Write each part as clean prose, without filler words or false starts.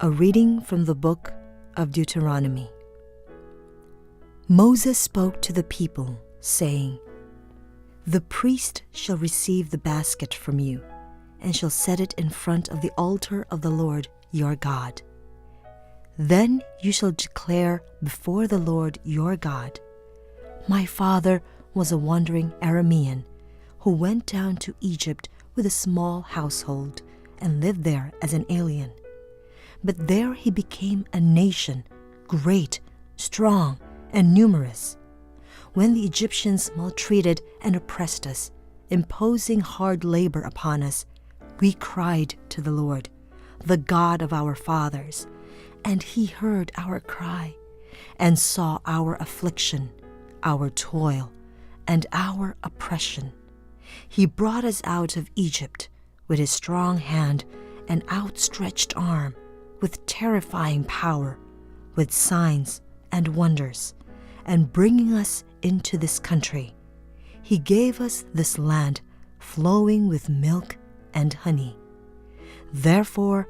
A reading from the book of Deuteronomy. Moses spoke to the people, saying, "The priest shall receive the basket from you, and shall set it in front of the altar of the Lord your God. Then you shall declare before the Lord your God, 'My father was a wandering Aramean, who went down to Egypt with a small household, and lived there as an alien. But there he became a nation, great, strong, and numerous. When the Egyptians maltreated and oppressed us, imposing hard labor upon us, we cried to the Lord, the God of our fathers, and he heard our cry, and saw our affliction, our toil, and our oppression. He brought us out of Egypt with his strong hand and outstretched arm, with terrifying power, with signs and wonders, and bringing us into this country. He gave us this land flowing with milk and honey. Therefore,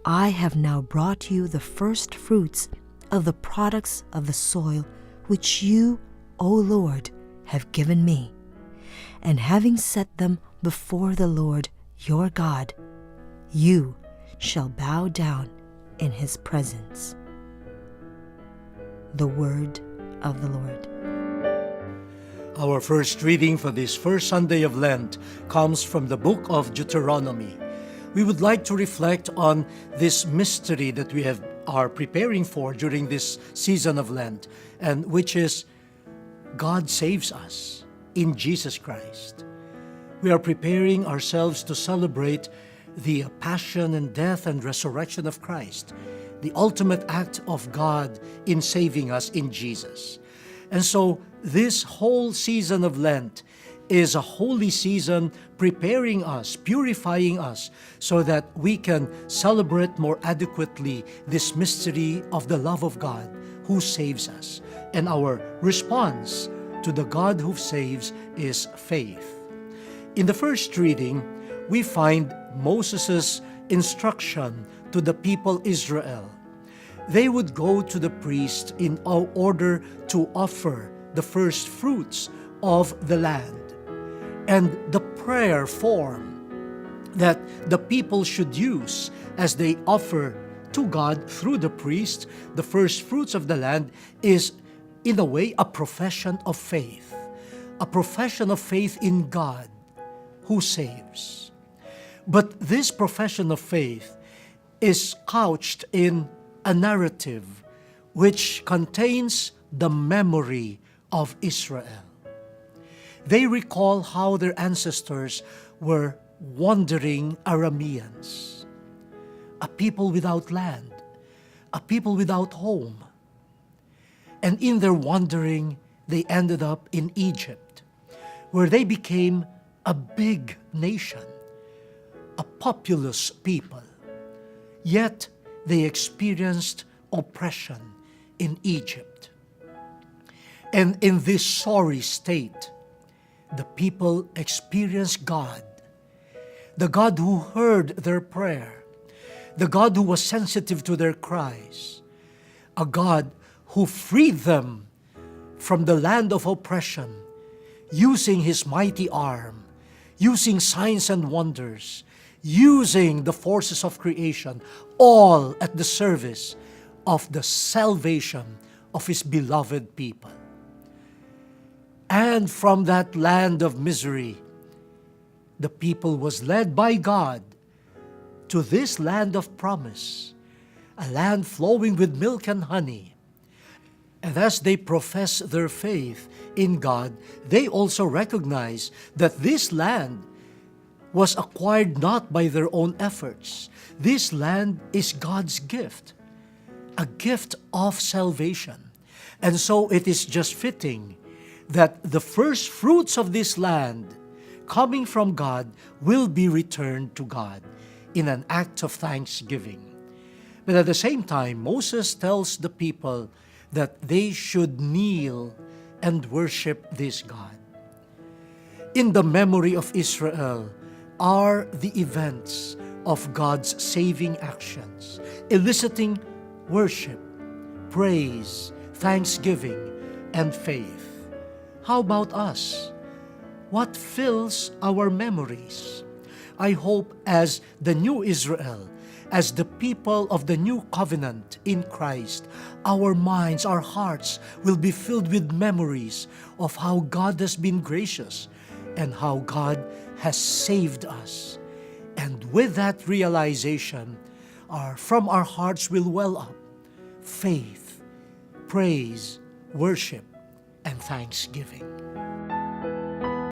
I have now brought you the first fruits of the products of the soil which you, O Lord, have given me. And having set them before the Lord your God, you shall bow down in his presence." The word of the Lord. Our first reading for this first Sunday of Lent comes from the book of Deuteronomy. We would like to reflect on this mystery that we are preparing for during this season of Lent, and which is God saves us in Jesus Christ. We are preparing ourselves to celebrate the passion and death and resurrection of Christ, the ultimate act of God in saving us in Jesus. And so this whole season of Lent is a holy season preparing us, purifying us, so that we can celebrate more adequately this mystery of the love of God who saves us. And our response to the God who saves is faith. In the first reading, we find Moses' instruction to the people Israel. They would go to the priest in order to offer the first fruits of the land. And the prayer form that the people should use as they offer to God through the priest the first fruits of the land is, in a way, a profession of faith. A profession of faith in God who saves. But this profession of faith is couched in a narrative which contains the memory of Israel. They recall how their ancestors were wandering Arameans, a people without land, a people without home. And in their wandering, they ended up in Egypt, where they became a big nation, a populous people. Yet they experienced oppression in Egypt. And in this sorry state, the people experienced God, the God who heard their prayer, the God who was sensitive to their cries, a God who freed them from the land of oppression, using his mighty arm, using signs and wonders, using the forces of creation, all at the service of the salvation of his beloved people. And from that land of misery, the people was led by God to this land of promise, a land flowing with milk and honey. And as they profess their faith in God, they also recognize that this land was acquired not by their own efforts. This land is God's gift, a gift of salvation. And so it is just fitting that the first fruits of this land coming from God will be returned to God in an act of thanksgiving. But at the same time, Moses tells the people that they should kneel and worship this God. In the memory of Israel are the events of God's saving actions, eliciting worship, praise, thanksgiving, and faith. How about us? What fills our memories? I hope as the new Israel, as the people of the new covenant in Christ, our minds, our hearts will be filled with memories of how God has been gracious and how God has saved us. And with that realization, from our hearts will well up faith, praise, worship, and thanksgiving.